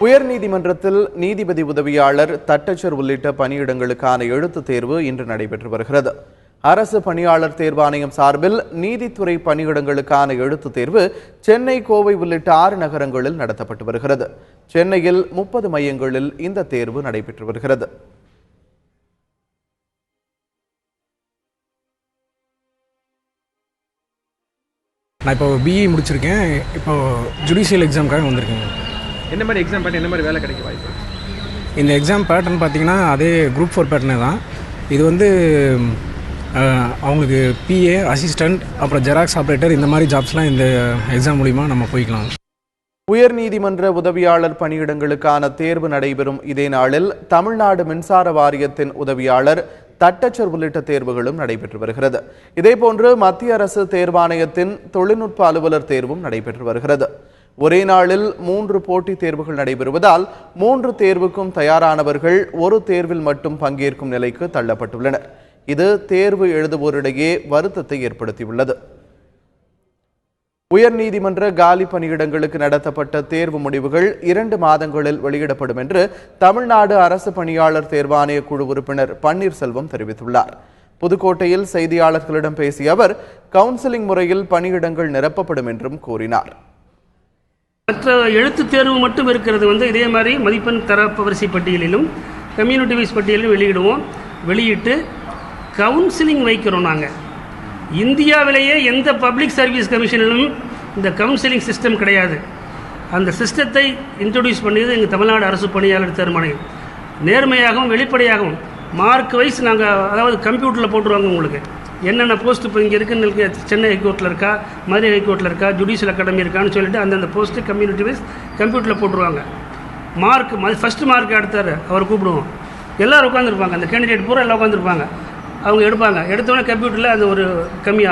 உயர்நீதிமன்றத்தில் நீதிபதி உதவியாளர், தட்டச்சர் உள்ளிட்ட பணியிடங்களுக்கான எழுத்துத் தேர்வு இன்று நடைபெற்று வருகிறது. அரசு பணியாளர் தேர்வாணையம் சார்பில் நீதித்துறை பணியிடங்களுக்கான எழுத்துத் தேர்வு சென்னை, கோவை உள்ளிட்ட 6 நகரங்களில் நடத்தப்பட்டு வருகிறது. சென்னையில் 30 மையங்களில் இந்த தேர்வு நடைபெற்று வருகிறது. நான் இப்போ பிஇ முடிச்சிருக்கேன். இப்போ ஜுடிஷியல் எக்ஸாமுக்காக வந்திருக்கேன். என்ன மாதிரி எக்ஸாம் பேட்டர்ன், என்ன மாதிரி வேலை கிடைக்க வாய்ப்பு? இந்த எக்ஸாம் பேட்டர்ன் பார்த்தீங்கன்னா அதே குரூப் 4 பேட்டர்னே தான். இது வந்து அவங்களுக்கு பிஏ, அசிஸ்டண்ட், அப்புறம் ஜெராக்ஸ் ஆப்ரேட்டர், இந்த மாதிரி ஜாப்ஸ்லாம் இந்த எக்ஸாம் மூலிமா நம்ம போய்க்கலாம். உயர்நீதிமன்ற உதவியாளர் பணியிடங்களுக்கான தேர்வு நடைபெறும் இதே நாளில் தமிழ்நாடு மின்சார வாரியத்தின் உதவியாளர், தட்டச்சர் உள்ளிட்ட தேர்வுகளும் நடைபெற்று வருகிறது. இதேபோன்று மத்திய அரசு தேர்வாணையத்தின் தொழில்நுட்ப அலுவலர் தேர்வும் நடைபெற்று வருகிறது. ஒரே நாளில் 3 போட்டித் தேர்வுகள் நடைபெறுவதால் 3 தேர்வுக்கும் தயாரானவர்கள் ஒரு தேர்வில் மட்டும் பங்கேற்கும் நிலைக்கு தள்ளப்பட்டுள்ளனர். இது தேர்வு எழுதுவோரிடையே வருத்தத்தை ஏற்படுத்தியுள்ளது. உயர்நீதிமன்ற காலி பணியிடங்களுக்கு நடத்தப்பட்ட தேர்வு முடிவுகள் 2 மாதங்களில் வெளியிடப்படும் என்று தமிழ்நாடு அரசு பணியாளர் தேர்வாணைய குழு உறுப்பினர் பன்னீர்செல்வம் தெரிவித்துள்ளார். புதுக்கோட்டையில் செய்தியாளர்களிடம் பேசிய அவர், கவுன்சிலிங் முறையில் பணியிடங்கள் நிரப்பப்படும் என்றும் கூறினார். மற்ற எழுத்து தேர்வு மட்டும் இருக்கிறது இதே மாதிரி மதிப்பெண் தரப்பு வரிசை பட்டியலிலும் கம்யூனிட்டி வைஸ் பட்டியலிலும் வெளியிடுவோம். வெளியிட்டு கவுன்சிலிங் வைக்கிறோம். நாங்கள் இந்தியாவிலேயே எந்த பப்ளிக் சர்வீஸ் கமிஷனிலும் இந்த கவுன்சிலிங் சிஸ்டம் கிடையாது. அந்த சிஸ்டத்தை இன்ட்ரடியூஸ் பண்ணியது எங்கள் தமிழ்நாடு அரசு பணியாளர் தேர்வாணையம். நேர்மையாகவும் வெளிப்படையாகவும் மார்க் வைஸ் நாங்கள், அதாவது கம்ப்யூட்டரில் போட்டுருவாங்க உங்களுக்கு என்னென்ன போஸ்ட் இப்போ இங்கே இருக்குன்னு, சென்னை ஹைகோர்ட்டில் இருக்கா, மதுரை ஹைகோர்ட்டில் இருக்கா, ஜுடிஷியல் அகாடமி இருக்கான்னு சொல்லிட்டு அந்தந்த போஸ்ட்டு கம்யூனிட்டி வைஸ் கம்ப்யூட்டரில் போட்டுருவாங்க. மார்க் ஃபஸ்ட்டு மார்க் எடுத்தார், அவர் கூப்பிடுவோம். எல்லோரும் உட்காந்துருப்பாங்க, அந்த கேண்டிடேட் பூரா எல்லாம் உட்காந்துருப்பாங்க. அவங்க எடுப்பாங்க. எடுத்தோடனே கம்ப்யூட்டரில் அது ஒரு கம்மியாக